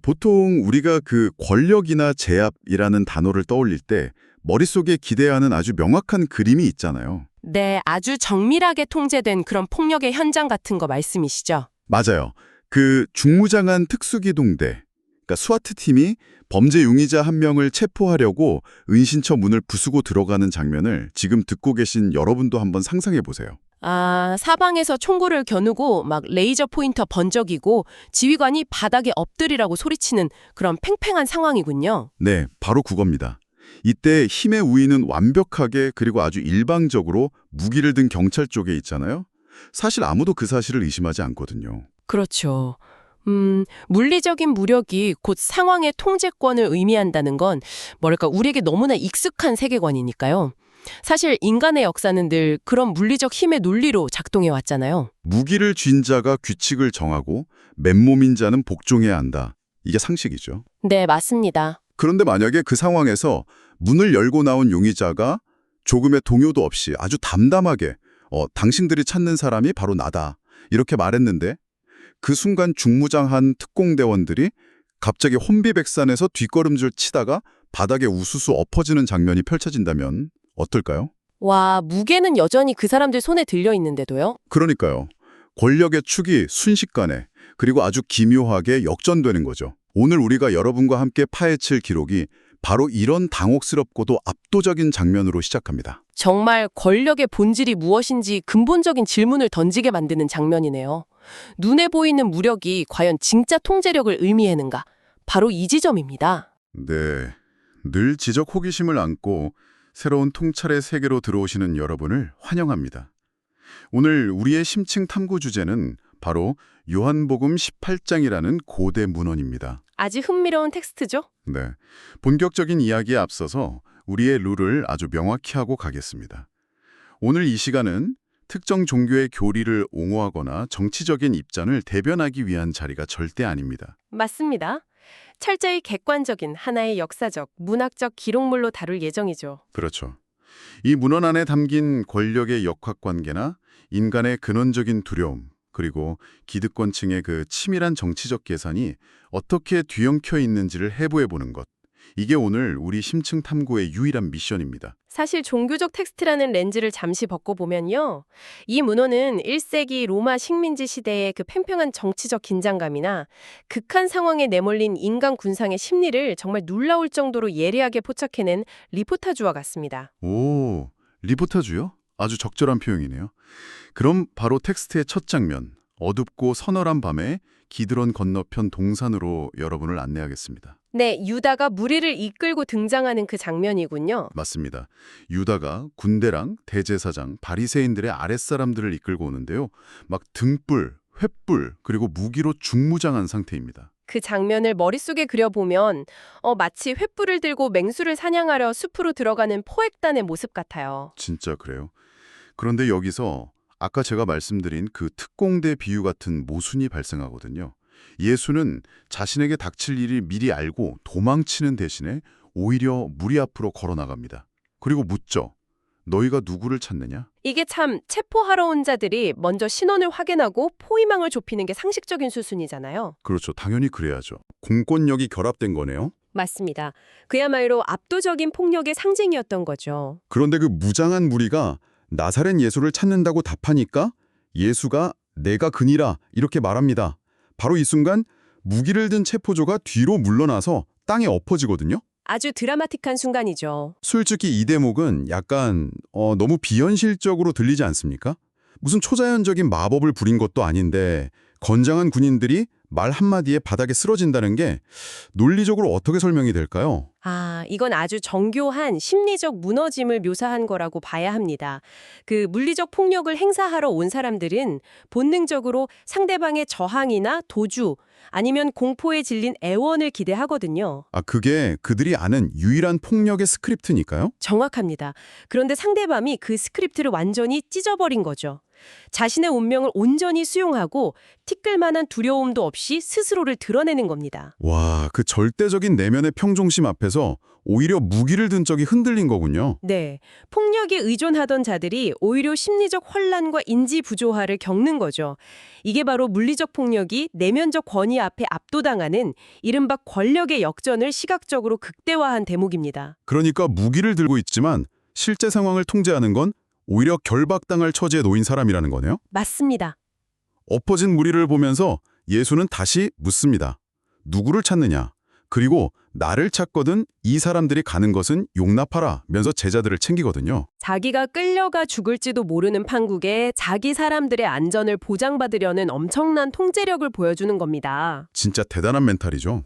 보통 우리가 그 권력이나 제압이라는 단어를 떠올릴 때 머릿속에 기대하는 아주 명확한 그림이 있잖아요. 네, 아주 정밀하게 통제된 그런 폭력의 현장 같은 거 말씀이시죠? 맞아요. 그 중무장한 특수기동대, 그러니까 스와트 팀이 범죄 용의자 한 명을 체포하려고 은신처 문을 부수고 들어가는 장면을 지금 듣고 계신 여러분도 한번 상상해 보세요. 아, 사방에서 총구를 겨누고 막 레이저 포인터 번쩍이고 지휘관이 바닥에 엎드리라고 소리치는 그런 팽팽한 상황이군요. 네, 바로 그겁니다. 이때 힘의 우위는 완벽하게 그리고 아주 일방적으로 무기를 든 경찰 쪽에 있잖아요. 사실 아무도 그 사실을 의심하지 않거든요. 그렇죠. 물리적인 무력이 곧 상황의 통제권을 의미한다는 건 뭐랄까 우리에게 너무나 익숙한 세계관이니까요. 사실 인간의 역사는 늘 그런 물리적 힘의 논리로 작동해 왔잖아요. 무기를 쥔 자가 규칙을 정하고 맨몸인 자는 복종해야 한다. 이게 상식이죠. 네, 맞습니다. 그런데 만약에 그 상황에서 문을 열고 나온 용의자가 조금의 동요도 없이 아주 담담하게 당신들이 찾는 사람이 바로 나다. 이렇게 말했는데 그 순간 중무장한 특공대원들이 갑자기 혼비백산에서 뒷걸음질 치다가 바닥에 우수수 엎어지는 장면이 펼쳐진다면 어떨까요? 와, 무게는 여전히 그 사람들 손에 들려 있는데도요? 그러니까요. 권력의 축이 순식간에 그리고 아주 기묘하게 역전되는 거죠. 오늘 우리가 여러분과 함께 파헤칠 기록이 바로 이런 당혹스럽고도 압도적인 장면으로 시작합니다. 정말 권력의 본질이 무엇인지 근본적인 질문을 던지게 만드는 장면이네요. 눈에 보이는 무력이 과연 진짜 통제력을 의미하는가? 바로 이 지점입니다. 네, 늘 지적 호기심을 안고 새로운 통찰의 세계로 들어오시는 여러분을 환영합니다. 오늘 우리의 심층 탐구 주제는 바로 요한복음 18장이라는 고대 문헌입니다. 아주 흥미로운 텍스트죠? 네, 본격적인 이야기에 앞서서 우리의 룰을 아주 명확히 하고 가겠습니다. 오늘 이 시간은 특정 종교의 교리를 옹호하거나 정치적인 입장을 대변하기 위한 자리가 절대 아닙니다. 맞습니다. 철저히 객관적인 하나의 역사적, 문학적 기록물로 다룰 예정이죠. 그렇죠. 이 문헌 안에 담긴 권력의 역학관계나 인간의 근원적인 두려움, 그리고 기득권층의 그 치밀한 정치적 계산이 어떻게 뒤엉켜 있는지를 해부해보는 것. 이게 오늘 우리 심층 탐구의 유일한 미션입니다. 사실 종교적 텍스트라는 렌즈를 잠시 벗고 보면요. 이 문헌은 1세기 로마 식민지 시대의 그 팽팽한 정치적 긴장감이나 극한 상황에 내몰린 인간 군상의 심리를 정말 놀라울 정도로 예리하게 포착해낸 리포타주와 같습니다. 오, 리포타주요? 아주 적절한 표현이네요. 그럼 바로 텍스트의 첫 장면, 어둡고 서늘한 밤에 기드론 건너편 동산으로 여러분을 안내하겠습니다. 네, 유다가 무리를 이끌고 등장하는 그 장면이군요. 맞습니다. 유다가 군대랑 대제사장, 바리새인들의 아랫사람들을 이끌고 오는데요. 막 등불, 횃불, 그리고 무기로 중무장한 상태입니다. 그 장면을 머릿속에 그려보면 마치 횃불을 들고 맹수를 사냥하려 숲으로 들어가는 포획단의 모습 같아요. 진짜 그래요. 그런데 여기서 아까 제가 말씀드린 그 특공대 비유 같은 모순이 발생하거든요. 예수는 자신에게 닥칠 일을 미리 알고 도망치는 대신에 오히려 무리 앞으로 걸어나갑니다. 그리고 묻죠. 너희가 누구를 찾느냐? 이게 참 체포하러 온 자들이 먼저 신원을 확인하고 포위망을 좁히는 게 상식적인 수순이잖아요. 그렇죠. 당연히 그래야죠. 공권력이 결합된 거네요. 맞습니다. 그야말로 압도적인 폭력의 상징이었던 거죠. 그런데 그 무장한 무리가 나사렛 예수를 찾는다고 답하니까 예수가 내가 그니라 이렇게 말합니다. 바로 이 순간 무기를 든 체포조가 뒤로 물러나서 땅에 엎어지거든요. 아주 드라마틱한 순간이죠. 솔직히 이 대목은 약간 너무 비현실적으로 들리지 않습니까? 무슨 초자연적인 마법을 부린 것도 아닌데 건장한 군인들이 말 한마디에 바닥에 쓰러진다는 게 논리적으로 어떻게 설명이 될까요? 아, 이건 아주 정교한 심리적 무너짐을 묘사한 거라고 봐야 합니다. 그 물리적 폭력을 행사하러 온 사람들은 본능적으로 상대방의 저항이나 도주, 아니면 공포에 질린 애원을 기대하거든요. 아, 그게 그들이 아는 유일한 폭력의 스크립트니까요? 정확합니다. 그런데 상대방이 그 스크립트를 완전히 찢어버린 거죠. 자신의 운명을 온전히 수용하고 티끌만한 두려움도 없이 스스로를 드러내는 겁니다. 와, 그 절대적인 내면의 평정심 앞에서 오히려 무기를 든 적이 흔들린 거군요. 네, 폭력에 의존하던 자들이 오히려 심리적 혼란과 인지 부조화를 겪는 거죠. 이게 바로 물리적 폭력이 내면적 권위 앞에 압도당하는 이른바 권력의 역전을 시각적으로 극대화한 대목입니다. 그러니까 무기를 들고 있지만 실제 상황을 통제하는 건 오히려 결박당할 처지에 놓인 사람이라는 거네요. 맞습니다. 엎어진 무리를 보면서 예수는 다시 묻습니다. 누구를 찾느냐? 그리고 나를 찾거든 이 사람들이 가는 것은 용납하라 면서 제자들을 챙기거든요. 자기가 끌려가 죽을지도 모르는 판국에 자기 사람들의 안전을 보장받으려는 엄청난 통제력을 보여주는 겁니다. 진짜 대단한 멘탈이죠.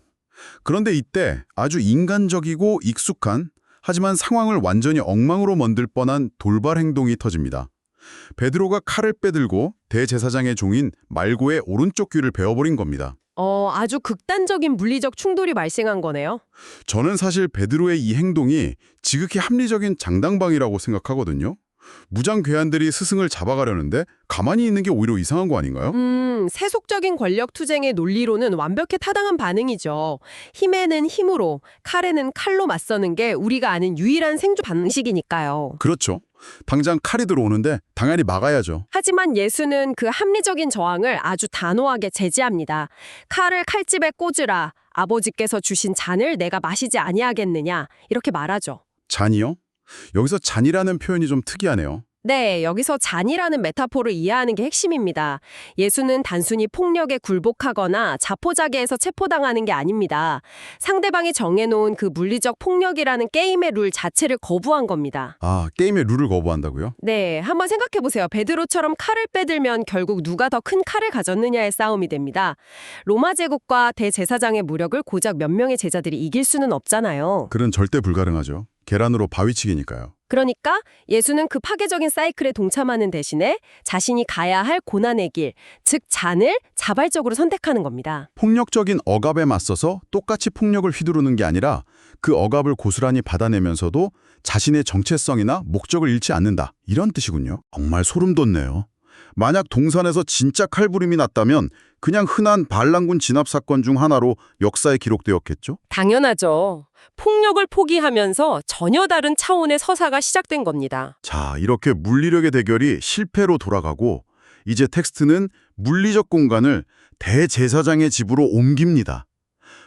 그런데 이때 아주 인간적이고 익숙한 하지만 상황을 완전히 엉망으로 만들 뻔한 돌발 행동이 터집니다. 베드로가 칼을 빼들고 대제사장의 종인 말고의 오른쪽 귀를 베어버린 겁니다. 아주 극단적인 물리적 충돌이 발생한 거네요. 저는 사실 베드로의 이 행동이 지극히 합리적인 장당방이라고 생각하거든요. 무장 괴한들이 스승을 잡아가려는데 가만히 있는 게 오히려 이상한 거 아닌가요? 세속적인 권력 투쟁의 논리로는 완벽히 타당한 반응이죠. 힘에는 힘으로, 칼에는 칼로 맞서는 게 우리가 아는 유일한 생존 방식이니까요. 그렇죠. 당장 칼이 들어오는데 당연히 막아야죠. 하지만 예수는 그 합리적인 저항을 아주 단호하게 제지합니다. 칼을 칼집에 꽂으라. 아버지께서 주신 잔을 내가 마시지 아니하겠느냐. 이렇게 말하죠. 잔이요? 여기서 잔이라는 표현이 좀 특이하네요. 네, 여기서 잔이라는 메타포를 이해하는 게 핵심입니다. 예수는 단순히 폭력에 굴복하거나 자포자기해서 체포당하는 게 아닙니다. 상대방이 정해놓은 그 물리적 폭력이라는 게임의 룰 자체를 거부한 겁니다. 아, 게임의 룰을 거부한다고요? 네, 한번 생각해보세요. 베드로처럼 칼을 빼들면 결국 누가 더 큰 칼을 가졌느냐의 싸움이 됩니다. 로마 제국과 대제사장의 무력을 고작 몇 명의 제자들이 이길 수는 없잖아요. 그런 절대 불가능하죠. 계란으로 바위치기니까요. 그러니까 예수는 그 파괴적인 사이클에 동참하는 대신에 자신이 가야 할 고난의 길, 즉 잔을 자발적으로 선택하는 겁니다. 폭력적인 억압에 맞서서 똑같이 폭력을 휘두르는 게 아니라 그 억압을 고스란히 받아내면서도 자신의 정체성이나 목적을 잃지 않는다. 이런 뜻이군요. 정말 소름 돋네요. 만약 동산에서 진짜 칼부림이 났다면 그냥 흔한 반란군 진압 사건 중 하나로 역사에 기록되었겠죠? 당연하죠. 폭력을 포기하면서 전혀 다른 차원의 서사가 시작된 겁니다. 자, 이렇게 물리력의 대결이 실패로 돌아가고 이제 텍스트는 물리적 공간을 대제사장의 집으로 옮깁니다.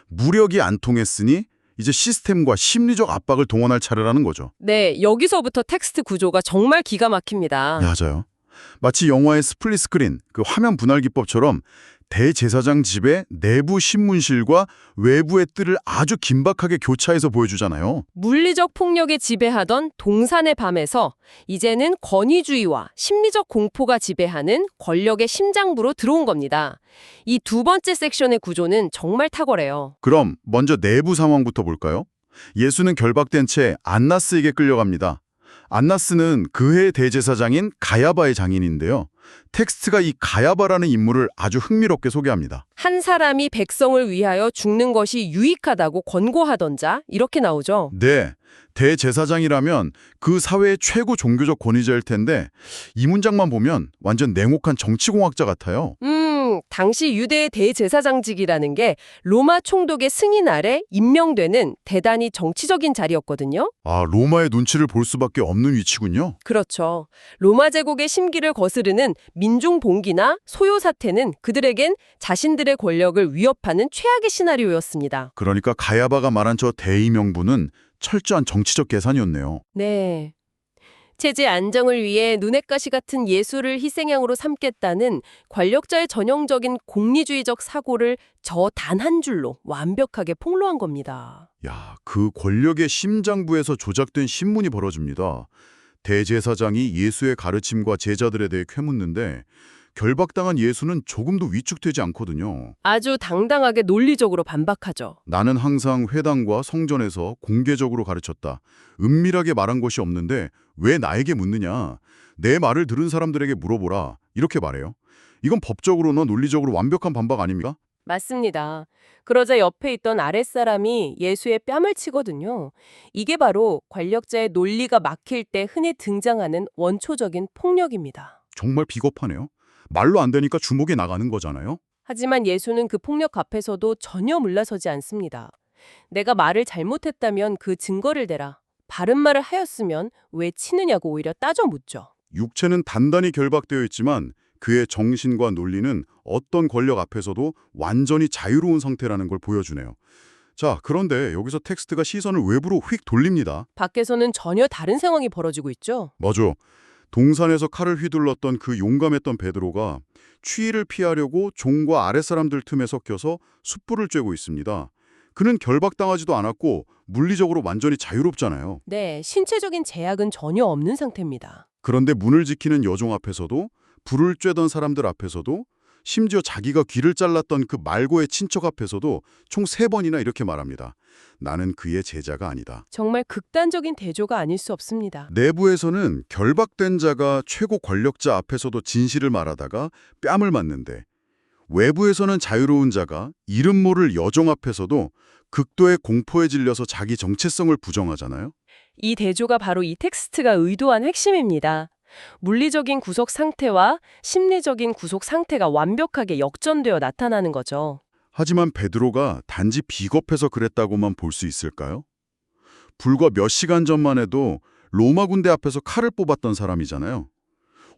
무력이 안 통했으니 이제 시스템과 심리적 압박을 동원할 차례라는 거죠. 네, 여기서부터 텍스트 구조가 정말 기가 막힙니다. 맞아요. 마치 영화의 스플릿 스크린, 그 화면 분할 기법처럼 대제사장 집의 내부 신문실과 외부의 뜰을 아주 긴박하게 교차해서 보여주잖아요. 물리적 폭력에 지배하던 동산의 밤에서 이제는 권위주의와 심리적 공포가 지배하는 권력의 심장부로 들어온 겁니다. 이 두 번째 섹션의 구조는 정말 탁월해요. 그럼 먼저 내부 상황부터 볼까요? 예수는 결박된 채 안나스에게 끌려갑니다. 안나스는 그해 대제사장인 가야바의 장인인데요. 텍스트가 이 가야바라는 인물을 아주 흥미롭게 소개합니다. 한 사람이 백성을 위하여 죽는 것이 유익하다고 권고하던 자, 이렇게 나오죠. 네, 대제사장이라면 그 사회의 최고 종교적 권위자일 텐데 이 문장만 보면 완전 냉혹한 정치공학자 같아요. 당시 유대의 대제사장직이라는 게 로마 총독의 승인 아래 임명되는 대단히 정치적인 자리였거든요. 아, 로마의 눈치를 볼 수밖에 없는 위치군요. 그렇죠. 로마 제국의 심기를 거스르는 민중 봉기나 소요 사태는 그들에겐 자신들의 권력을 위협하는 최악의 시나리오였습니다. 그러니까 가야바가 말한 저 대의명분은 철저한 정치적 계산이었네요. 네. 체제 안정을 위해 눈엣 가시 같은 예수를 희생양으로 삼겠다는 권력자의 전형적인 공리주의적 사고를 저 단 한 줄로 완벽하게 폭로한 겁니다. 야, 그 권력의 심장부에서 조작된 신문이 벌어집니다. 대제사장이 예수의 가르침과 제자들에 대해 캐묻는데 결박당한 예수는 조금도 위축되지 않거든요. 아주 당당하게 논리적으로 반박하죠. 나는 항상 회당과 성전에서 공개적으로 가르쳤다. 은밀하게 말한 것이 없는데 왜 나에게 묻느냐. 내 말을 들은 사람들에게 물어보라. 이렇게 말해요. 이건 법적으로나 논리적으로 완벽한 반박 아닙니까? 맞습니다. 그러자 옆에 있던 아랫사람이 예수의 뺨을 치거든요. 이게 바로 권력자의 논리가 막힐 때 흔히 등장하는 원초적인 폭력입니다. 정말 비겁하네요. 말로 안 되니까 주목이 나가는 거잖아요. 하지만 예수는 그 폭력 앞에서도 전혀 물러서지 않습니다. 내가 말을 잘못했다면 그 증거를 대라. 바른 말을 하였으면 왜 치느냐고 오히려 따져 묻죠. 육체는 단단히 결박되어 있지만 그의 정신과 논리는 어떤 권력 앞에서도 완전히 자유로운 상태라는 걸 보여주네요. 자, 그런데 여기서 텍스트가 시선을 외부로 휙 돌립니다. 밖에서는 전혀 다른 상황이 벌어지고 있죠. 맞아. 동산에서 칼을 휘둘렀던 그 용감했던 베드로가 추위를 피하려고 종과 아랫사람들 틈에 섞여서 숯불을 쬐고 있습니다. 그는 결박당하지도 않았고 물리적으로 완전히 자유롭잖아요. 네, 신체적인 제약은 전혀 없는 상태입니다. 그런데 문을 지키는 여종 앞에서도 불을 쬐던 사람들 앞에서도 심지어 자기가 귀를 잘랐던 그 말고의 친척 앞에서도 총 3번이나 이렇게 말합니다. 나는 그의 제자가 아니다. 정말 극단적인 대조가 아닐 수 없습니다. 내부에서는 결박된 자가 최고 권력자 앞에서도 진실을 말하다가 뺨을 맞는데 외부에서는 자유로운 자가 이름 모를 여종 앞에서도 극도의 공포에 질려서 자기 정체성을 부정하잖아요. 이 대조가 바로 이 텍스트가 의도한 핵심입니다. 물리적인 구속 상태와 심리적인 구속 상태가 완벽하게 역전되어 나타나는 거죠. 하지만 베드로가 단지 비겁해서 그랬다고만 볼 수 있을까요? 불과 몇 시간 전만 해도 로마 군대 앞에서 칼을 뽑았던 사람이잖아요.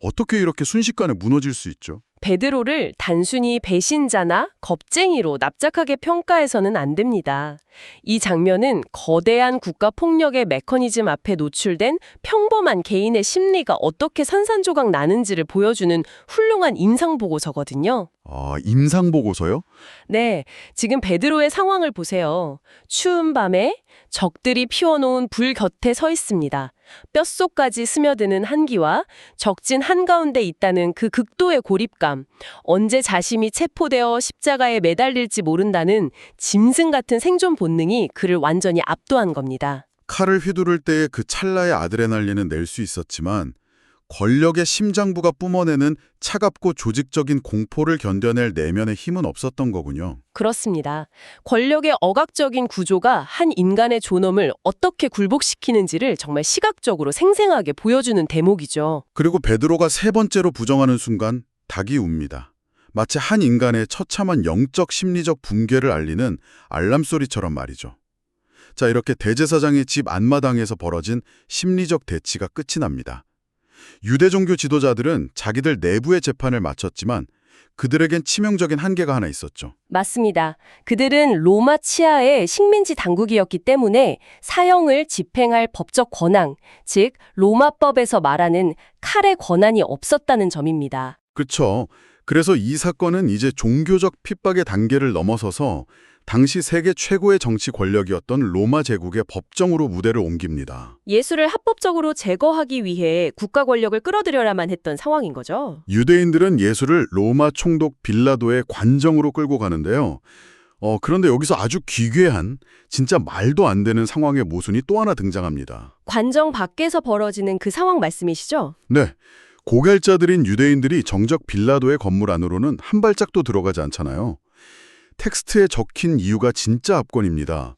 어떻게 이렇게 순식간에 무너질 수 있죠? 베드로를 단순히 배신자나 겁쟁이로 납작하게 평가해서는 안 됩니다. 이 장면은 거대한 국가 폭력의 메커니즘 앞에 노출된 평범한 개인의 심리가 어떻게 산산조각 나는지를 보여주는 훌륭한 임상보고서거든요. 아, 임상보고서요? 네, 지금 베드로의 상황을 보세요. 추운 밤에 적들이 피워놓은 불 곁에 서 있습니다. 뼛속까지 스며드는 한기와 적진 한가운데 있다는 그 극도의 고립감, 언제 자신이 체포되어 십자가에 매달릴지 모른다는 짐승 같은 생존 본능이 그를 완전히 압도한 겁니다. 칼을 휘두를 때의 그 찰나의 아드레날린은 낼 수 있었지만 권력의 심장부가 뿜어내는 차갑고 조직적인 공포를 견뎌낼 내면의 힘은 없었던 거군요. 그렇습니다. 권력의 억압적인 구조가 한 인간의 존엄을 어떻게 굴복시키는지를 정말 시각적으로 생생하게 보여주는 대목이죠. 그리고 베드로가 3번째로 부정하는 순간 닭이 웁니다. 마치 한 인간의 처참한 영적 심리적 붕괴를 알리는 알람소리처럼 말이죠. 자, 이렇게 대제사장의 집 앞마당에서 벌어진 심리적 대치가 끝이 납니다. 유대 종교 지도자들은 자기들 내부의 재판을 마쳤지만 그들에겐 치명적인 한계가 하나 있었죠. 맞습니다. 그들은 로마 치하의 식민지 당국이었기 때문에 사형을 집행할 법적 권한, 즉 로마법에서 말하는 칼의 권한이 없었다는 점입니다. 그렇죠. 그래서 이 사건은 이제 종교적 핍박의 단계를 넘어서서 당시 세계 최고의 정치 권력이었던 로마 제국의 법정으로 무대를 옮깁니다. 예수를 합법적으로 제거하기 위해 국가 권력을 끌어들여야만 했던 상황인 거죠. 유대인들은 예수를 로마 총독 빌라도의 관정으로 끌고 가는데요. 그런데 여기서 아주 기괴한, 진짜 말도 안 되는 상황의 모순이 또 하나 등장합니다. 관정 밖에서 벌어지는 그 상황 말씀이시죠? 네, 고결자들인 유대인들이 정작 빌라도의 건물 안으로는 한 발짝도 들어가지 않잖아요. 텍스트에 적힌 이유가 진짜 압권입니다.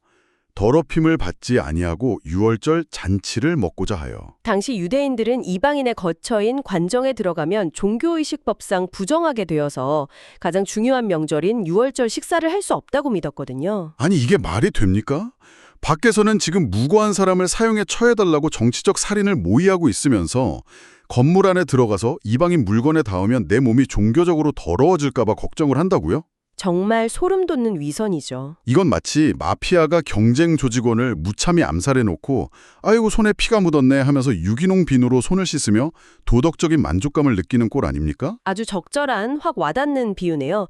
더럽힘을 받지 아니하고 유월절 잔치를 먹고자 하여. 당시 유대인들은 이방인의 거처인 관정에 들어가면 종교의식법상 부정하게 되어서 가장 중요한 명절인 유월절 식사를 할 수 없다고 믿었거든요. 아니, 이게 말이 됩니까? 밖에서는 지금 무고한 사람을 사형에 처해달라고 정치적 살인을 모의하고 있으면서 건물 안에 들어가서 이방인 물건에 닿으면 내 몸이 종교적으로 더러워질까 봐 걱정을 한다고요? 정말 소름 돋는 위선이죠. 이건 마치 마피아가 경쟁 조직원을 무참히 암살해놓고 아이고 손에 피가 묻었네 하면서 유기농 비누로 손을 씻으며 도덕적인 만족감을 느끼는 꼴 아닙니까? 아주 적절한 확 와닿는 비유네요.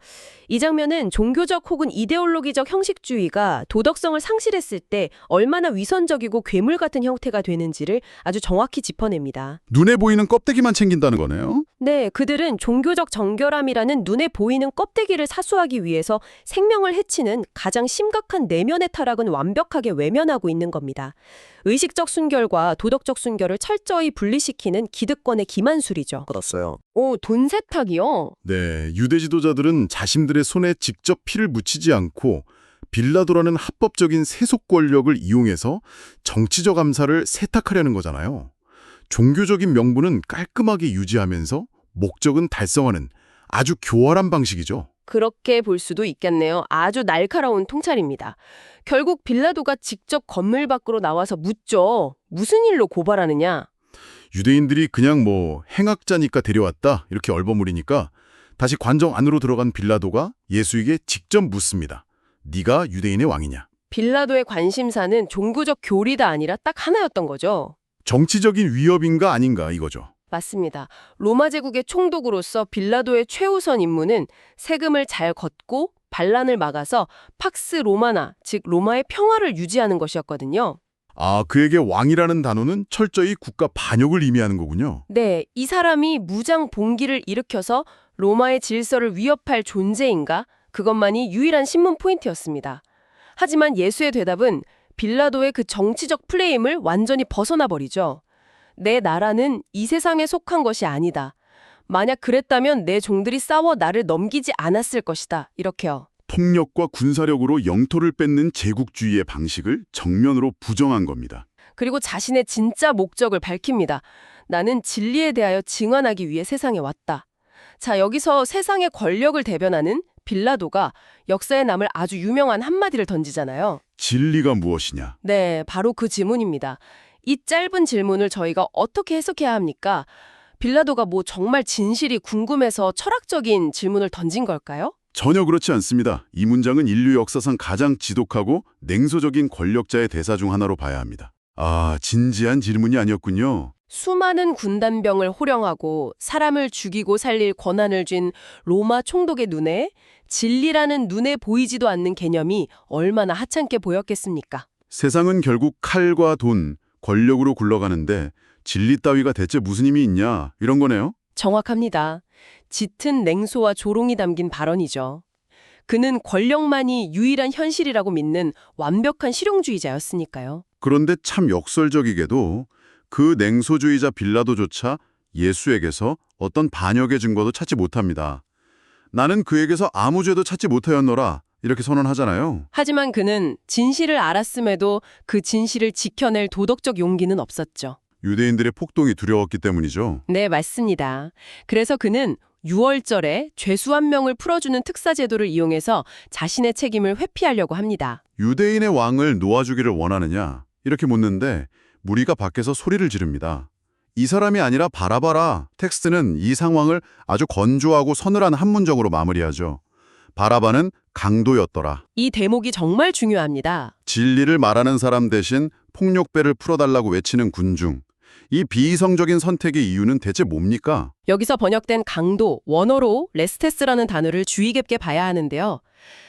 이 장면은 종교적 혹은 이데올로기적 형식주의가 도덕성을 상실했을 때 얼마나 위선적이고 괴물 같은 형태가 되는지를 아주 정확히 짚어냅니다. 눈에 보이는 껍데기만 챙긴다는 거네요. 네, 그들은 종교적 정결함이라는 눈에 보이는 껍데기를 사수하기 위해서 생명을 해치는 가장 심각한 내면의 타락은 완벽하게 외면하고 있는 겁니다. 의식적 순결과 도덕적 순결을 철저히 분리시키는 기득권의 기만술이죠. 받았어요. 오, 돈 세탁이요? 네, 유대 지도자들은 자신들의 손에 직접 피를 묻히지 않고 빌라도라는 합법적인 세속 권력을 이용해서 정치적 암살을 세탁하려는 거잖아요. 종교적인 명분은 깔끔하게 유지하면서 목적은 달성하는 아주 교활한 방식이죠. 그렇게 볼 수도 있겠네요. 아주 날카로운 통찰입니다. 결국 빌라도가 직접 건물 밖으로 나와서 묻죠. 무슨 일로 고발하느냐? 유대인들이 그냥 행악자니까 데려왔다 이렇게 얼버무리니까 다시 관정 안으로 들어간 빌라도가 예수에게 직접 묻습니다. 네가 유대인의 왕이냐? 빌라도의 관심사는 종교적 교리가 아니라 딱 하나였던 거죠. 정치적인 위협인가 아닌가 이거죠. 맞습니다. 로마 제국의 총독으로서 빌라도의 최우선 임무는 세금을 잘 걷고 반란을 막아서 팍스 로마나, 즉 로마의 평화를 유지하는 것이었거든요. 아, 그에게 왕이라는 단어는 철저히 국가 반역을 의미하는 거군요. 네, 이 사람이 무장 봉기를 일으켜서 로마의 질서를 위협할 존재인가? 그것만이 유일한 신문 포인트였습니다. 하지만 예수의 대답은 빌라도의 그 정치적 플레임을 완전히 벗어나 버리죠. 내 나라는 이 세상에 속한 것이 아니다. 만약 그랬다면 내 종들이 싸워 나를 넘기지 않았을 것이다. 이렇게요. 폭력과 군사력으로 영토를 뺏는 제국주의의 방식을 정면으로 부정한 겁니다. 그리고 자신의 진짜 목적을 밝힙니다. 나는 진리에 대하여 증언하기 위해 세상에 왔다. 자, 여기서 세상의 권력을 대변하는 빌라도가 역사에 남을 아주 유명한 한마디를 던지잖아요. 진리가 무엇이냐? 네, 바로 그 질문입니다. 이 짧은 질문을 저희가 어떻게 해석해야 합니까? 빌라도가 정말 진실이 궁금해서 철학적인 질문을 던진 걸까요? 전혀 그렇지 않습니다. 이 문장은 인류 역사상 가장 지독하고 냉소적인 권력자의 대사 중 하나로 봐야 합니다. 아, 진지한 질문이 아니었군요. 수많은 군단병을 호령하고 사람을 죽이고 살릴 권한을 쥔 로마 총독의 눈에 진리라는 눈에 보이지도 않는 개념이 얼마나 하찮게 보였겠습니까? 세상은 결국 칼과 돈, 권력으로 굴러가는데 진리 따위가 대체 무슨 힘이 있냐 이런 거네요. 정확합니다. 짙은 냉소와 조롱이 담긴 발언이죠. 그는 권력만이 유일한 현실이라고 믿는 완벽한 실용주의자였으니까요. 그런데 참 역설적이게도 그 냉소주의자 빌라도조차 예수에게서 어떤 반역의 증거도 찾지 못합니다. 나는 그에게서 아무 죄도 찾지 못하였노라 이렇게 선언하잖아요. 하지만 그는 진실을 알았음에도 그 진실을 지켜낼 도덕적 용기는 없었죠. 유대인들의 폭동이 두려웠기 때문이죠. 네, 맞습니다. 그래서 그는 6월절에 죄수 한 명을 풀어주는 특사제도를 이용해서 자신의 책임을 회피하려고 합니다. 유대인의 왕을 놓아주기를 원하느냐 이렇게 묻는데 무리가 밖에서 소리를 지릅니다. 이 사람이 아니라 바라바라. 텍스트는 이 상황을 아주 건조하고 서늘한 한 문장으로 마무리하죠. 바라바는 강도였더라. 이 대목이 정말 중요합니다. 진리를 말하는 사람 대신 폭력배를 풀어달라고 외치는 군중. 이 비이성적인 선택의 이유는 대체 뭡니까? 여기서 번역된 강도, 원어로 레스테스라는 단어를 주의 깊게 봐야 하는데요.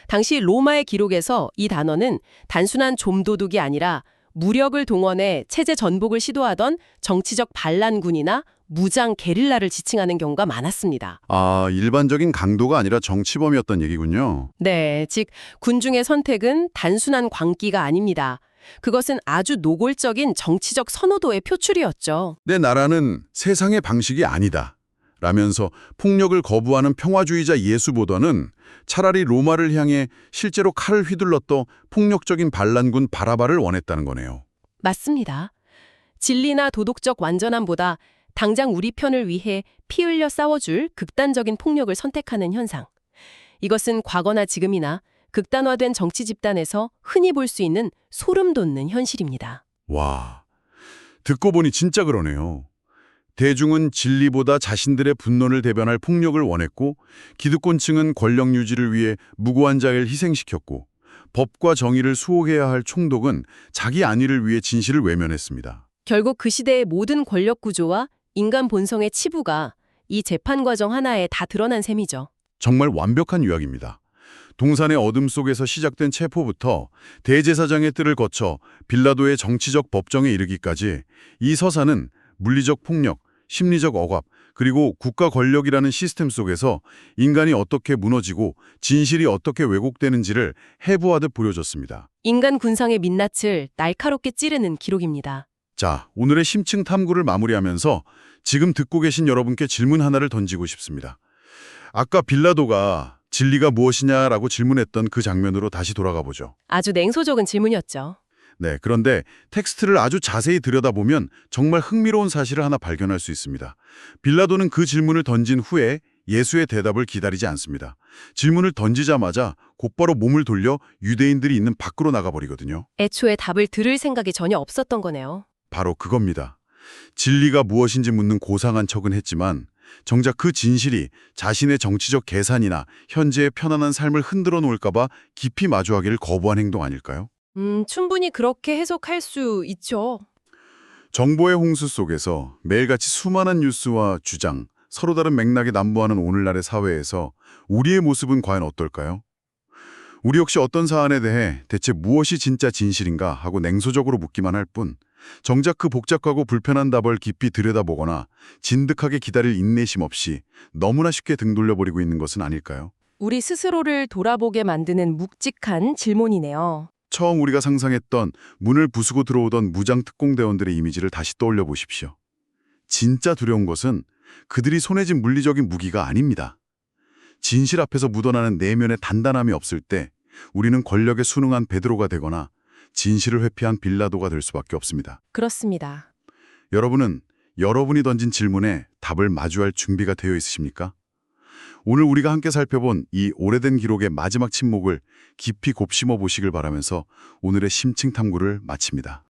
당시 로마의 기록에서 이 단어는 단순한 좀도둑이 아니라 무력을 동원해 체제 전복을 시도하던 정치적 반란군이나 무장 게릴라를 지칭하는 경우가 많았습니다. 아, 일반적인 강도가 아니라 정치범이었던 얘기군요. 네, 즉 군중의 선택은 단순한 광기가 아닙니다. 그것은 아주 노골적인 정치적 선호도의 표출이었죠. 내 나라는 세상의 방식이 아니다. 라면서 폭력을 거부하는 평화주의자 예수보다는 차라리 로마를 향해 실제로 칼을 휘둘렀던 폭력적인 반란군 바라바를 원했다는 거네요. 맞습니다. 진리나 도덕적 완전함보다 당장 우리 편을 위해 피 흘려 싸워줄 극단적인 폭력을 선택하는 현상. 이것은 과거나 지금이나 극단화된 정치 집단에서 흔히 볼 수 있는 소름 돋는 현실입니다. 와, 듣고 보니 진짜 그러네요. 대중은 진리보다 자신들의 분노를 대변할 폭력을 원했고 기득권층은 권력 유지를 위해 무고한 자를 희생시켰고 법과 정의를 수호해야 할 총독은 자기 안위를 위해 진실을 외면했습니다. 결국 그 시대의 모든 권력 구조와 인간 본성의 치부가 이 재판 과정 하나에 다 드러난 셈이죠. 정말 완벽한 요약입니다. 동산의 어둠 속에서 시작된 체포부터 대제사장의 뜰을 거쳐 빌라도의 정치적 법정에 이르기까지 이 서사는 물리적 폭력, 심리적 억압, 그리고 국가 권력이라는 시스템 속에서 인간이 어떻게 무너지고 진실이 어떻게 왜곡되는지를 해부하듯 보여줬습니다. 인간 군상의 민낯을 날카롭게 찌르는 기록입니다. 자, 오늘의 심층 탐구를 마무리하면서 지금 듣고 계신 여러분께 질문 하나를 던지고 싶습니다. 아까 빌라도가 진리가 무엇이냐라고 질문했던 그 장면으로 다시 돌아가 보죠. 아주 냉소적인 질문이었죠. 네, 그런데 텍스트를 아주 자세히 들여다보면 정말 흥미로운 사실을 하나 발견할 수 있습니다. 빌라도는 그 질문을 던진 후에 예수의 대답을 기다리지 않습니다. 질문을 던지자마자 곧바로 몸을 돌려 유대인들이 있는 밖으로 나가버리거든요. 애초에 답을 들을 생각이 전혀 없었던 거네요. 바로 그겁니다. 진리가 무엇인지 묻는 고상한 척은 했지만 정작 그 진실이 자신의 정치적 계산이나 현재의 편안한 삶을 흔들어 놓을까 봐 깊이 마주하기를 거부한 행동 아닐까요? 충분히 그렇게 해석할 수 있죠. 정보의 홍수 속에서 매일같이 수많은 뉴스와 주장, 서로 다른 맥락이 난무하는 오늘날의 사회에서 우리의 모습은 과연 어떨까요? 우리 역시 어떤 사안에 대해 대체 무엇이 진짜 진실인가 하고 냉소적으로 묻기만 할 뿐, 정작 그 복잡하고 불편한 답을 깊이 들여다보거나 진득하게 기다릴 인내심 없이 너무나 쉽게 등 돌려버리고 있는 것은 아닐까요? 우리 스스로를 돌아보게 만드는 묵직한 질문이네요. 처음 우리가 상상했던 문을 부수고 들어오던 무장 특공대원들의 이미지를 다시 떠올려 보십시오. 진짜 두려운 것은 그들이 손에 쥔 물리적인 무기가 아닙니다. 진실 앞에서 묻어나는 내면의 단단함이 없을 때 우리는 권력에 순응한 베드로가 되거나 진실을 회피한 빌라도가 될 수밖에 없습니다. 그렇습니다. 여러분은 여러분이 던진 질문에 답을 마주할 준비가 되어 있으십니까? 오늘 우리가 함께 살펴본 이 오래된 기록의 마지막 침묵을 깊이 곱씹어 보시길 바라면서 오늘의 심층 탐구를 마칩니다.